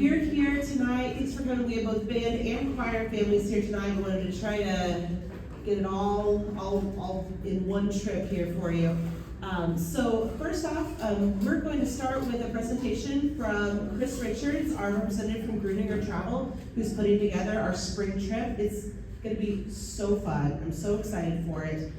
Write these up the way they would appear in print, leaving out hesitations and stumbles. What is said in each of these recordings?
we're here tonight. Thanks for coming. We have both band and choir families here tonight. We wanted to try to get it all in one trip here for you. So first off, we're going to start with a presentation from Chris Richards, our representative from Gruninger Travel, who's putting together our spring trip. It's going to be so fun. I'm so excited for it.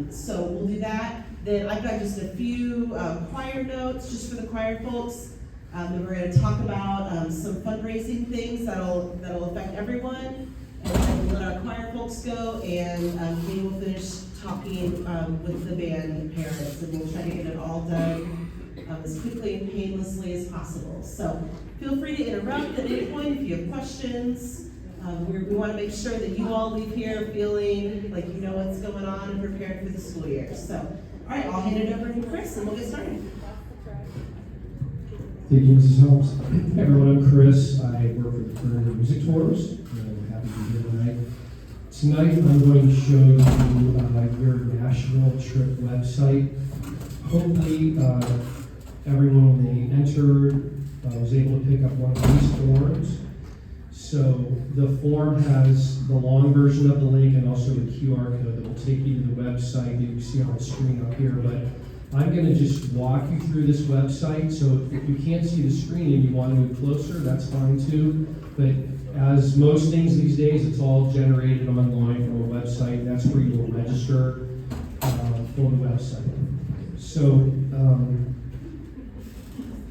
So we'll do that. Then I've got just a few choir notes just for the choir folks. Then we're going to talk about some fundraising things that'll affect everyone. And then we'll let our choir folks go, and Katie will finish talking with the band parents, and we'll try to get it all done as quickly and painlessly as possible. So feel free to interrupt at any point if you have questions. We want to make sure that you all leave here feeling like you know what's going on and prepared for the school year. So, all right, I'll hand it over to Chris, and we'll get started. Thank you, Mrs. Holmes. Hey everyone, I'm Chris. I work for the Gruninger Music Tours. I'm happy to be here tonight. Tonight I'm going to show you your Nashville trip website. Hopefully everyone, when they entered, was able to pick up one of these forms. So the form has the long version of the link and also the QR code that will take you to the website that you see on the screen up here. But I'm going to just walk you through this website, so if you can't see the screen and you want to move closer, that's fine too. But as most things these days, it's all generated online from a website. That's where you will register for the website. So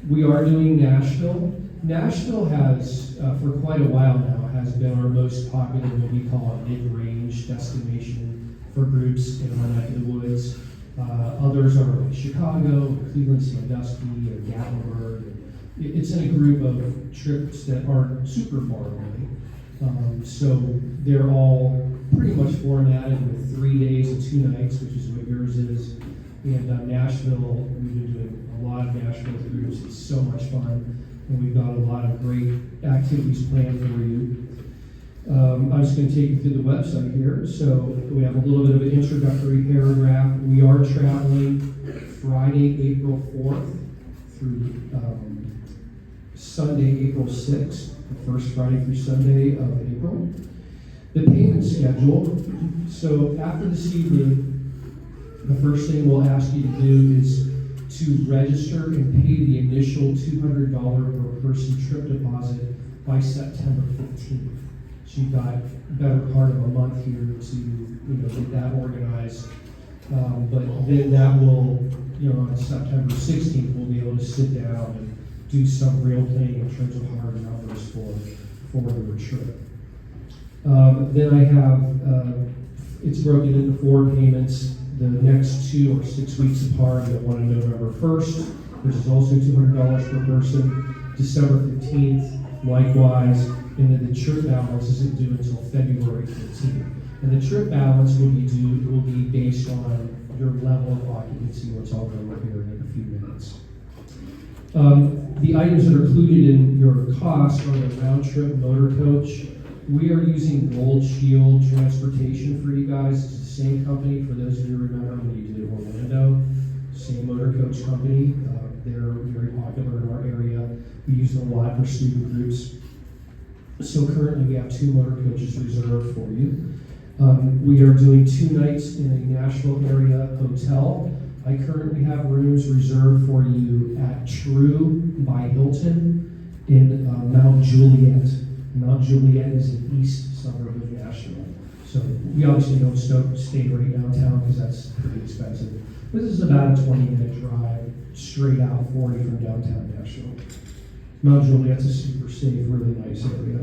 we are doing Nashville. Nashville has, for quite a while now, has been our most popular, what we call a mid-range destination for groups in our neck of the woods. Others are like Chicago, Cleveland, Sandusky, or Gatlinburg. It's in a group of trips that aren't super far away. So they're all pretty much formatted with 3 days and 2 nights, which is what yours is. And Nashville, we've been doing a lot of Nashville groups. It's so much fun, and we've got a lot of great activities planned for you. I'm just going to take you through the website here. So we have a little bit of an introductory paragraph. We are traveling Friday, April 4th through Sunday, April 6th, the first Friday through Sunday of April. The payment schedule. So after this evening, the first thing we'll ask you to do is to register and pay the initial $200 per person trip deposit by September 15th. So you've got a better part of a month here to get that organized. But then that will, on September 16th, we'll be able to sit down and do some real planning in terms of hard numbers for the trip. Then I have, it's broken into 4 payments. The next 2 are 6 weeks apart. The one on November 1st, which is also $200 per person. December 15th, likewise. And then the trip balance isn't due until February 15th. And the trip balance will be based on your level of occupancy, which I'll go over here in a few minutes. The items that are included in your cost are the round trip motor coach. We are using Gold Shield Transportation for you guys. It's the same company, for those of you who remember when you did Orlando. Same motor coach company. They're very popular in our area. We use them a lot for student groups. So currently we have 2 motor coaches reserved for you. We are doing 2 nights in a Nashville area hotel. I currently have rooms reserved for you at True by Hilton in Mount Juliet. Mount Juliet is an east suburb of Nashville. So we obviously don't stay right downtown because that's pretty expensive. This is about a 20-minute drive straight out 40 from downtown Nashville. Mount Juliet's a super safe, really nice area.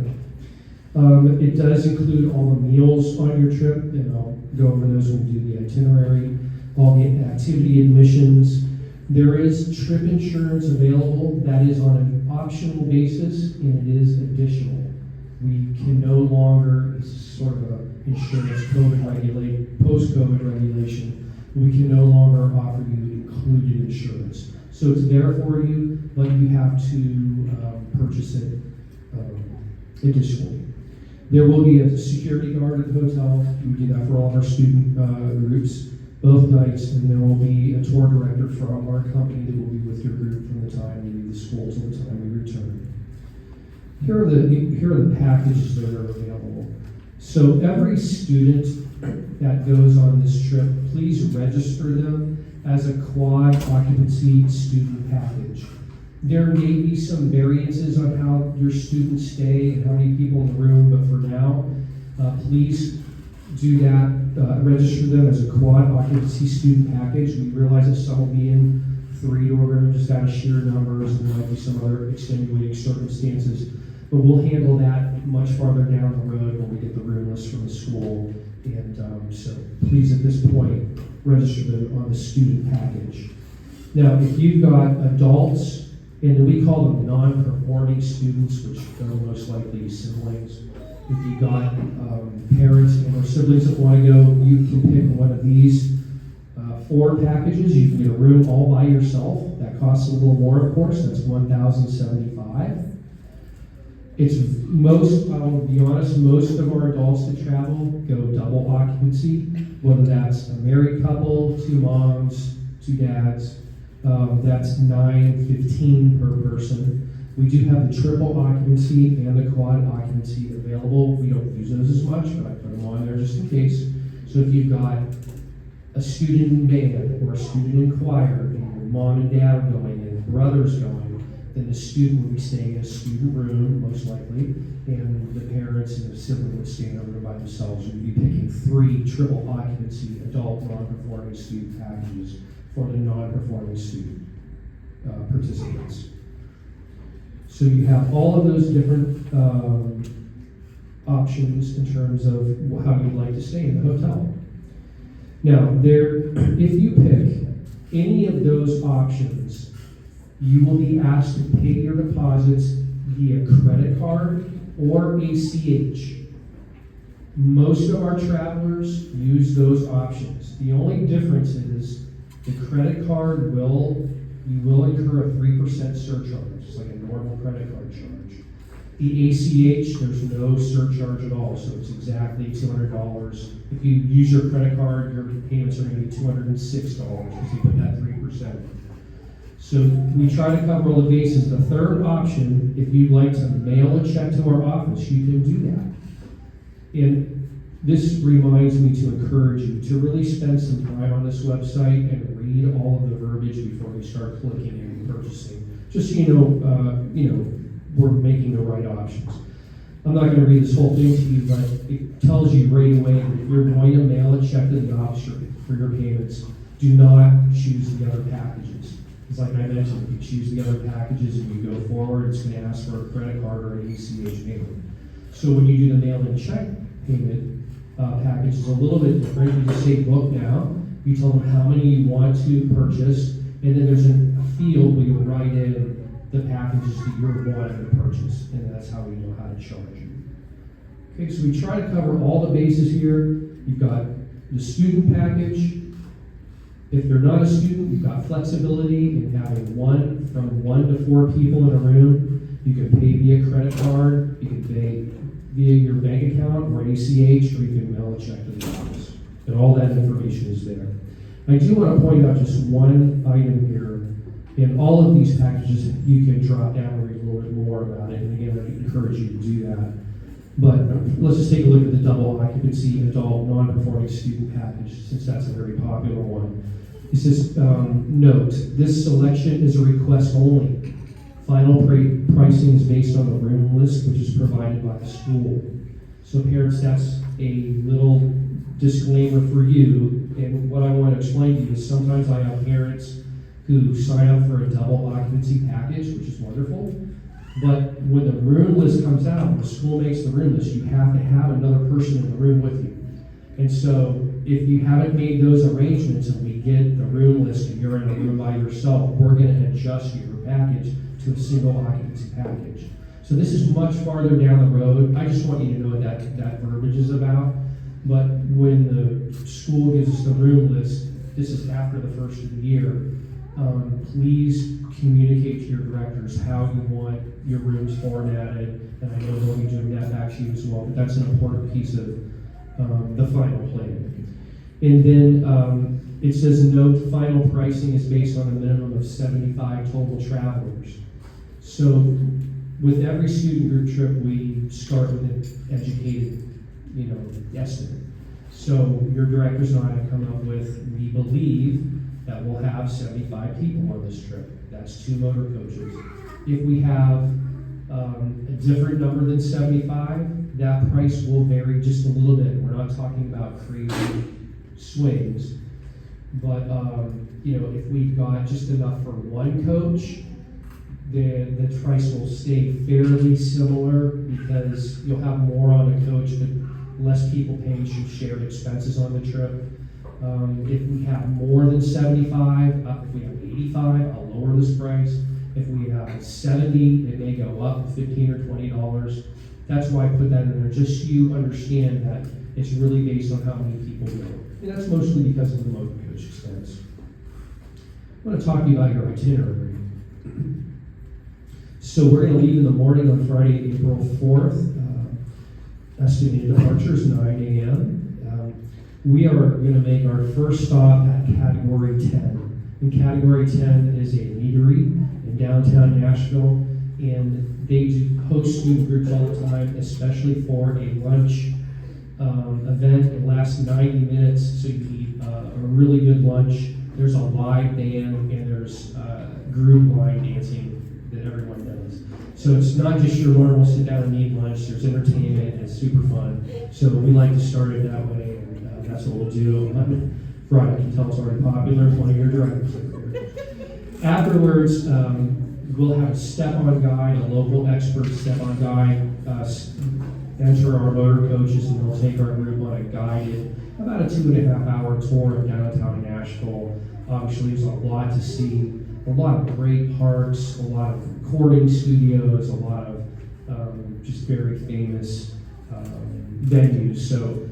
It does include all the meals on your trip, and I'll go over those when we do the itinerary. All the activity admissions. There is trip insurance available. That is on an optional basis, and it is additional. We can no longer, this is sort of an insurance post-COVID regulation, we can no longer offer you included insurance. So it's there for you, but you have to purchase it additionally. There will be a security guard at the hotel. We do that for all of our student groups, both nights, and there will be a tour director from our company that will be with your group from the time you leave the school to the time we return. here are the packages that are available. So every student that goes on this trip, please register them as a quad occupancy student package. There may be some variances on how your students stay and how many people in the room, but for now, please do that. Register them as a quad occupancy student package. We realize that some will be in 3-door room just out of sheer numbers, and there might be some other extenuating circumstances. But we'll handle that much farther down the road when we get the room list from the school. And so please, at this point, register them on the student package. Now, if you've got adults, and then we call them non-performing students, which are most likely siblings. If you've got parents or siblings that want to go, you can pick one of these 4 packages. You can get a room all by yourself. That costs a little more, of course. That's $1,075. It's I'll be honest, most of our adults that travel go double occupancy, whether that's a married couple, 2 moms, 2 dads. That's $9.15 per person. We do have the triple occupancy and the quad occupancy available. We don't use those as much, but I put them on there just in case. So if you've got a student band or a student in choir, and your mom and dad are going and brothers going, then the student would be staying in a student room, most likely, and the parents and the sibling would stay in a room by themselves. We'd be picking 3 triple occupancy adult non-performing student packages for the non-performing student participants. So you have all of those different options in terms of how you'd like to stay in the hotel. Now, if you pick any of those options, you will be asked to pay your deposits via credit card or ACH. Most of our travelers use those options. The only difference is the credit card you will incur a 3% surcharge. It's like a normal credit card charge. The ACH, there's no surcharge at all, so it's exactly $200. If you use your credit card, your payments are going to be $206 because you put that 3%. So we try to cover all the bases. The third option, if you'd like to mail a check to our office, you can do that. And this reminds me to encourage you to really spend some time on this website and read all of the verbiage before you start clicking and purchasing. Just so you know, we're making the right options. I'm not going to read this whole thing to you, but it tells you right away that if you're going to mail a check to the office for your payments, do not choose the other packages. It's like I mentioned, if you choose the other packages and you go forward, it's going to ask for a credit card or an ACH payment. So when you do the mail-in check payment package, it's a little bit different. You just say book now. You tell them how many you want to purchase, and then there's a field where you write in the packages that you're wanting to purchase, and that's how we know how to charge you. Okay, so we try to cover all the bases here. You've got the student package. If you're not a student, you've got flexibility in having from 1 to 4 people in a room. You can pay via credit card, you can pay via your bank account or ACH, or you can mail a check to the office. And all that information is there. I do want to point out just one item here. In all of these packages, you can drop down and read a little bit more about it. And again, I encourage you to do that. But let's just take a look at the double occupancy adult non-performing student package, since that's a very popular one. It says, note, this selection is a request only. Final pricing is based on the room list, which is provided by the school. So parents, that's a little disclaimer for you. And what I want to explain to you is sometimes I have parents who sign up for a double occupancy package, which is wonderful. But when the room list comes out, when the school makes the room list, you have to have another person in the room with you. And so if you haven't made those arrangements and we get the room list and you're in a room by yourself, we're going to adjust your package to a single occupancy package. So this is much farther down the road. I just want you to know what that verbiage is about. But when the school gives us the room list, this is after the first of the year. Please communicate to your directors how you want your rooms formatted, and I know they'll be doing that back to you as well, but that's an important piece of the final plan. And then it says, note, final pricing is based on a minimum of 75 total travelers. So with every student group trip, we start with an educated, estimate. So your directors and I have come up with, we believe that we'll have 75 people on this trip. That's 2 motor coaches. If we have a different number than 75, that price will vary just a little bit. We're not talking about crazy swings, but if we've got just enough for 1 coach, the price will stay fairly similar because you'll have more on a coach, but less people paying some shared expenses on the trip. If we have more than 75, if we have 85, I'll lower this price. If we have 70, it may go up $15 or $20. That's why I put that in there, just so you understand that it's really based on how many people go. And that's mostly because of the motor coach expense. I want to talk to you about your itinerary. So we're going to leave in the morning on Friday, April 4th. Estimated departure is 9 a.m. We are going to make our first stop at Category 10. And Category 10 is a meadery in downtown Nashville, and they do host student groups all the time, especially for a lunch event. It lasts 90 minutes, so you eat a really good lunch. There's a live band, and there's group line dancing that everyone does. So it's not just your normal sit down and eat lunch, there's entertainment, and it's super fun. So we like to start it that way, and that's what we'll do. Right, I can tell it's already popular, one of your directors over here. Afterwards, we'll have a step-on guide, a local expert step-on guide, enter our motor coaches, and they'll take our group on a guided, about a 2.5-hour tour of downtown Nashville. Obviously, there's a lot to see, a lot of great parks, a lot of recording studios, a lot of just very famous venues. So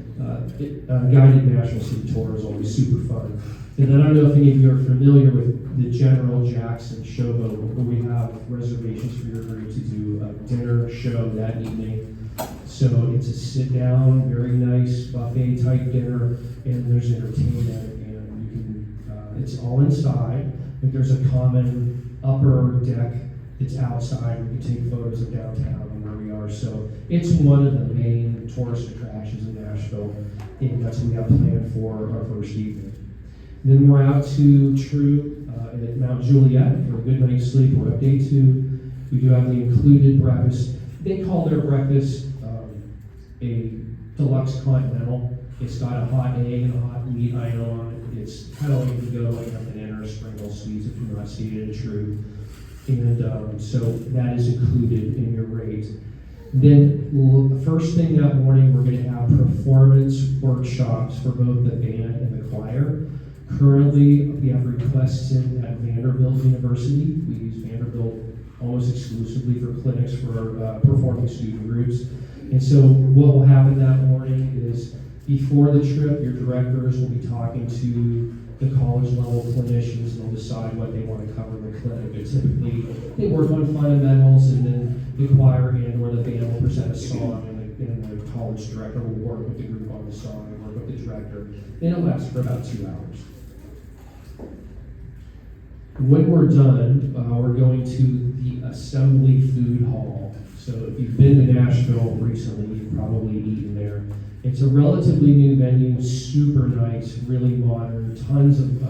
guided Nashville City tour is always super fun. And then I don't know if any of you are familiar with the General Jackson Showboat, but we have reservations for your group to do a dinner show that evening. So it's a sit-down, very nice buffet-type dinner, and there's entertainment, and you can. It's all inside, but there's a common upper deck. It's outside. We can take photos of downtown and where we are. So it's one of the main tourist attractions in Nashville, and that's what we have planned for our first evening. Then we're out to True at Mount Juliet for a good night's sleep. We're up day 2. We do have the included breakfast. They call their breakfast a deluxe continental. It's got a hot egg and a hot meat item on it. It's kind of like you go to like an Inn or Sprinkle Suites if you're not seated at True. And so that is included in your rate. Then the first thing that morning, we're going to have performance workshops for both the band and the choir. Currently, we have requests in at Vanderbilt University. We use Vanderbilt almost exclusively for clinics for performing student groups. And so what will happen that morning is before the trip, your directors will be talking to the college level clinicians, and they'll decide what they want to cover in the clinic. But typically, they work on fundamentals, and then the choir and or the band will present a song, and the college director will work with the group on the song and work with the director. And it'll last for about 2 hours. When we're done, we're going to the Assembly Food Hall. So if you've been to Nashville recently, you've probably eaten there. It's a relatively new venue, super nice, really modern, tons of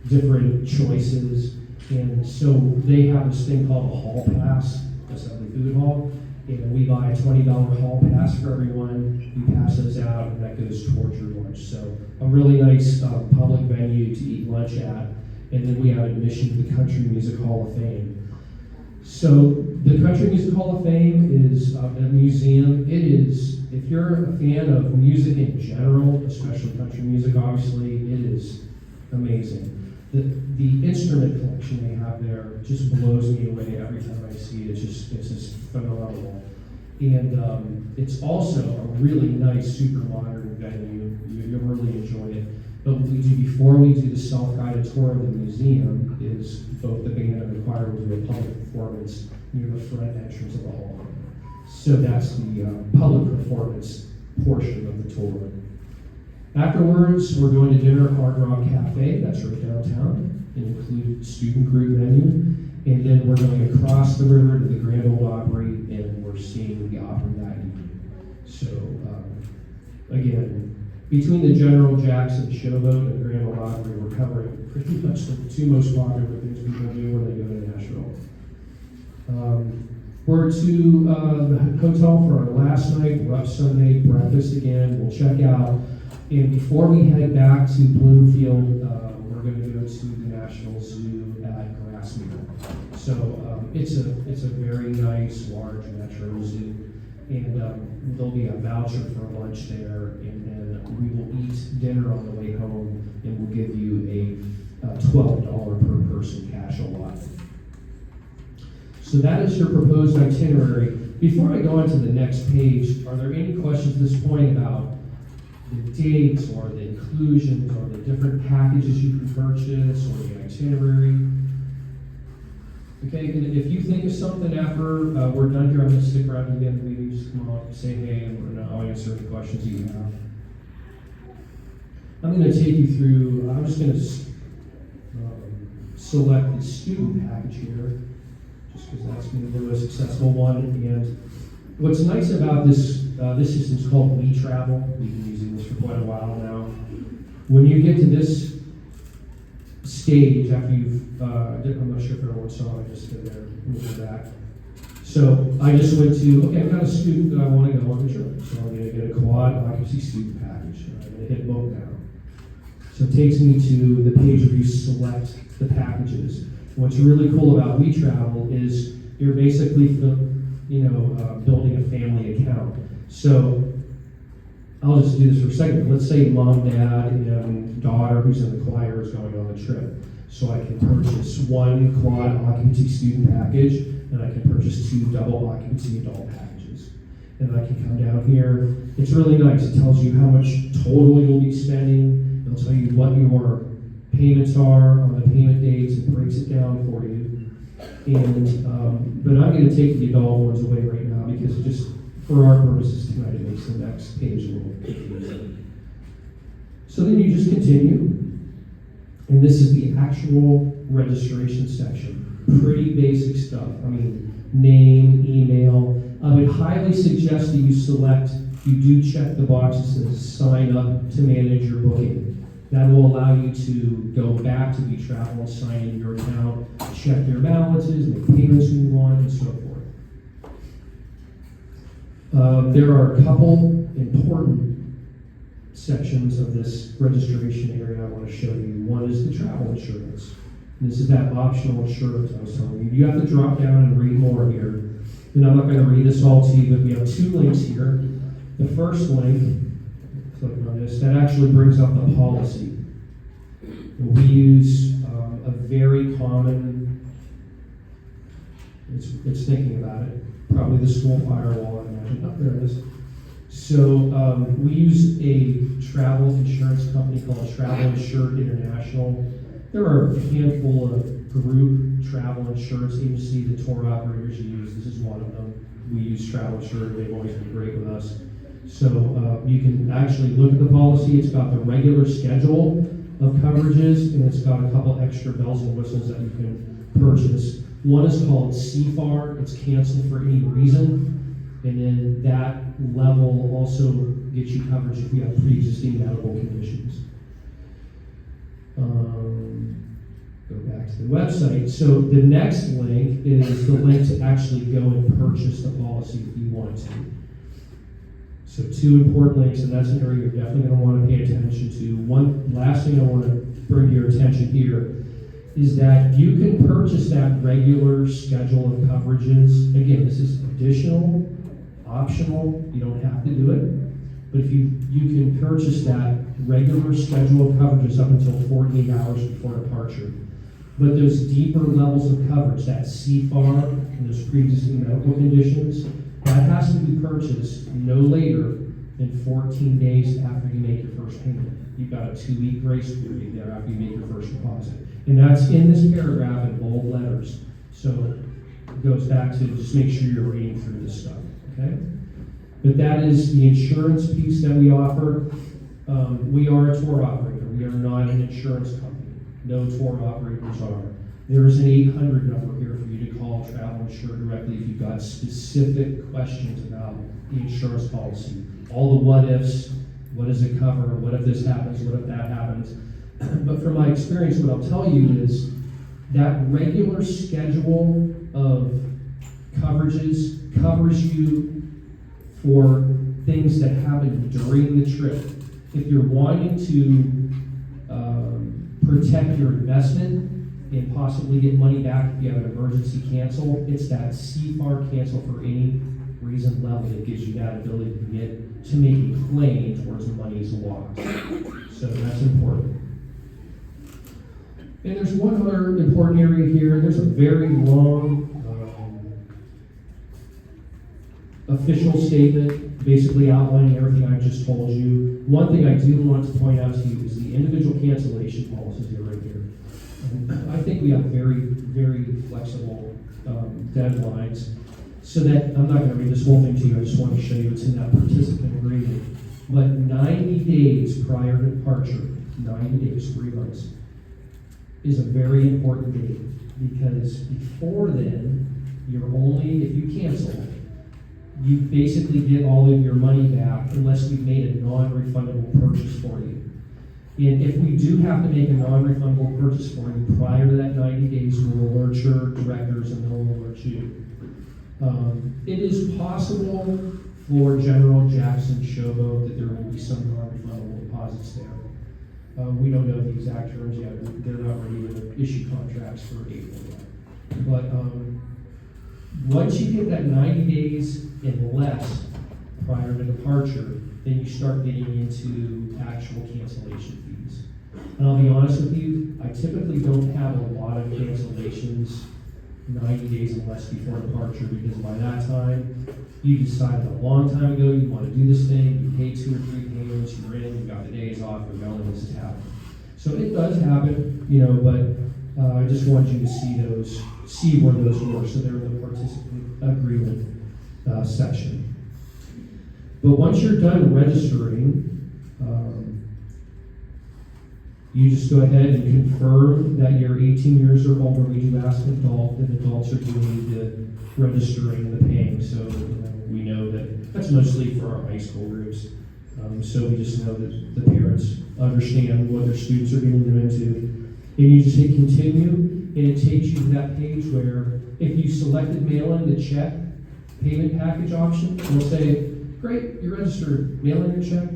different choices. And so they have this thing called a hall pass, Assembly Food Hall. And we buy a $20 hall pass for everyone. We pass those out, and that goes towards your lunch. So a really nice public venue to eat lunch at. And then we have admission to the Country Music Hall of Fame. So the Country Music Hall of Fame is a museum. It is, if you're a fan of music in general, especially country music, obviously, it is amazing. The instrument collection they have there just blows me away every time I see it. It's just phenomenal. And it's also a really nice, super modern venue. You'll really enjoy it. But what we do before we do the self-guided tour of the museum is both the band and the choir will do a public performance near the front entrance of the hall. So that's the public performance portion of the tour. Afterwards, we're going to dinner at Hard Rock Cafe. That's right downtown. It includes student group menu. And then we're going across the river to the Grand Ole Opry, and we're seeing the Opry that evening. So, again, between the General Jackson Showboat and the Grand Ole Opry, we're covering pretty much the two most popular things people do when they go to Nashville. We're to the hotel for our last night. We're up Sunday, breakfast again. We'll check out. And before we head back to Bloomfield, we're going to go to the Nashville Zoo at Grassmere. So it's a very nice, large metro zoo. And there'll be a voucher for lunch there. And then we will eat dinner on the way home. And we'll give you a $12 per person cash allotment. So that is your proposed itinerary. Before I go on to the next page, are there any questions at this point about the dates or the inclusions or the different packages you can purchase or the itinerary? Okay, and if you think of something after we're done here, I'm going to stick around to the end of the meeting, just come on, say hey, and I'll answer any questions you have. I'm going to take you through, I'm just going to select the student package here, just because that's going to be the most successful one. And what's nice about this, this system's called WeTravel. We've been using this for quite a while now. When you get to this stage, after you've, I'm not sure if everyone saw it, just go there, move it back. So I just went to, okay, I've got a student that I want to go on the trip. So I'm going to get a quad occupancy student package. And I'm going to hit book now. So it takes me to the page where you select the packages. What's really cool about WeTravel is you're basically, building a family account. So I'll just do this for a second. Let's say mom, dad, and daughter who's in the choir is going on the trip. So I can purchase one quad occupancy student package, and I can purchase two double occupancy adult packages. And I can come down here. It's really nice. It tells you how much total you'll be spending. It'll tell you what your payments are on the payment dates. It breaks it down for you. And but I'm going to take the adult ones away right now because just for our purposes tonight, it makes the next page a little confusing. So then you just continue. And this is the actual registration section. Pretty basic stuff. I mean, name, email. I would highly suggest that you do check the box that says sign up to manage your booking. That will allow you to go back to WeTravel and sign in your account, check your balances, make payments when you want, and so forth. There are a couple important sections of this registration area I want to show you. One is the travel insurance. And this is that optional insurance I was telling you. You have to drop down and read more here. And I'm not going to read this all to you, but we have two links here. The first link, click on this, that actually brings up the policy. And we use a very common, it's thinking about it, probably the school firewall, I imagine. Oh, there it is. So we use a travel insurance company called Travel Insured International. There are a handful of group travel insurance agencies that tour operators use. This is one of them. We use Travel Insured. They've always been great with us. So you can actually look at the policy. It's got the regular schedule of coverages, and it's got a couple extra bells and whistles that you can purchase. One is called CFAR. It's canceled for any reason. And then that level also gets you coverage if you have pre-existing medical conditions. Go back to the website. So the next link is the link to actually go and purchase the policy if you want to. So two important links, and that's an area you're definitely going to want to pay attention to. One last thing I want to bring to your attention here is that you can purchase that regular schedule of coverages. Again, this is additional, optional. You don't have to do it. But if you can purchase that regular schedule of coverages up until 48 hours before departure. But those deeper levels of coverage, that CFAR and those pre-existing medical conditions, that has to be purchased no later than 14 days after you make your first payment. You've got a 2-week grace period there after you make your first deposit. And that's in this paragraph in bold letters. So it goes back to just make sure you're reading through this stuff, okay? But that is the insurance piece that we offer. We are a tour operator. We are not an insurance company. No tour operators are. There is an 800 number here for you to call Travel Insure directly if you've got specific questions about the insurance policy. All the what ifs, what does it cover, what if this happens, what if that happens. But from my experience, what I'll tell you is that regular schedule of coverages covers you for things that happen during the trip. If you're wanting to protect your investment and possibly get money back if you have an emergency cancel, it's that CFAR cancel for any reason level that gives you that ability to make a claim towards the money's lost. So that's important. And there's one other important area here. There's a very long official statement basically outlining everything I just told you. One thing I do want to point out to you is the individual cancellation policies are right here. And I think we have very, very flexible deadlines. So that, I'm not going to read this whole thing to you, I just want to show you it's in that participant agreement. But 90 days prior to departure, 90 days, 3 months, is a very important date, because before then, you're only, if you cancel, you basically get all of your money back unless we've made a non-refundable purchase for you. And if we do have to make a non-refundable purchase for you prior to that 90 days, we'll alert your directors and they'll alert you. It is possible for General Jackson Showboat that there will be some non-refundable deposits there. We don't know the exact terms yet. They're not ready to issue contracts for April yet. But once you get that 90 days and less prior to departure, then you start getting into actual cancellation fees. And I'll be honest with you, I typically don't have a lot of cancellations 90 days and less before departure, because by that time, you decided a long time ago you want to do this thing, you paid 2 or 3 payments, you're in, you got the days off, you're going, this is happening. So it does happen, but I just want you to see where those were, so they're in the participant agreement section. But once you're done registering, you just go ahead and confirm that you're 18 years or older. We do ask adults are doing the registering and the paying, so we know that that's mostly for our high school groups. So we just know that the parents understand what their students are getting them into. And you just hit continue, and it takes you to that page where if you selected mail-in the check payment package option, it'll say, great, you're registered, mail in your check.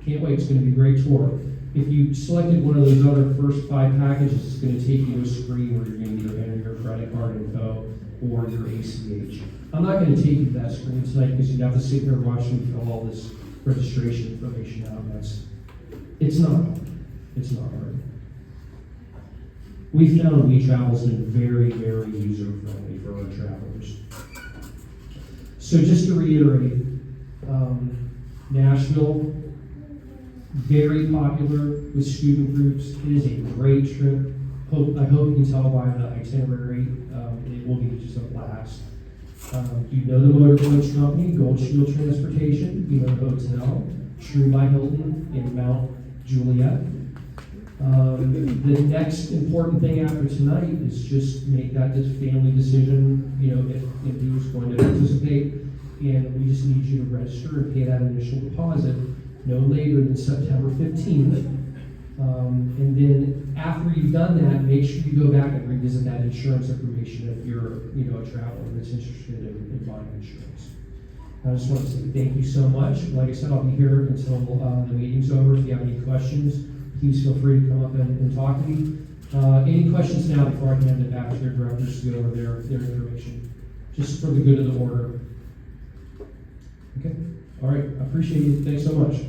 Can't wait, it's going to be a great tour. If you selected one of those other first 5 packages, it's going to take you to a screen where you're going to either enter your credit card info or your ACH. I'm not going to take you to that screen tonight because you'd have to sit here watching me fill all this registration information out. It's not hard. It's not hard. We found WeTravel's been very, very user-friendly for our travelers. So just to reiterate, Nashville, very popular with student groups. It is a great trip. I hope you can tell by the itinerary. It will be just a blast. You know the motor coach company, Gold Shield Transportation. You know the hotel, True by Hilton in Mount Juliet. The next important thing after tonight is just make that family decision, if he was going to participate. And we just need you to register and pay that initial deposit no later than September 15th. And then after you've done that, make sure you go back and revisit that insurance information if you're a traveler that's interested in buying insurance. I just want to say thank you so much. Like I said, I'll be here until the meeting's over. If you have any questions, please feel free to come up and talk to me. Any questions now before I hand it back to your directors to go over their information? Just for the good of the order. Okay? All right. I appreciate you. Thanks so much.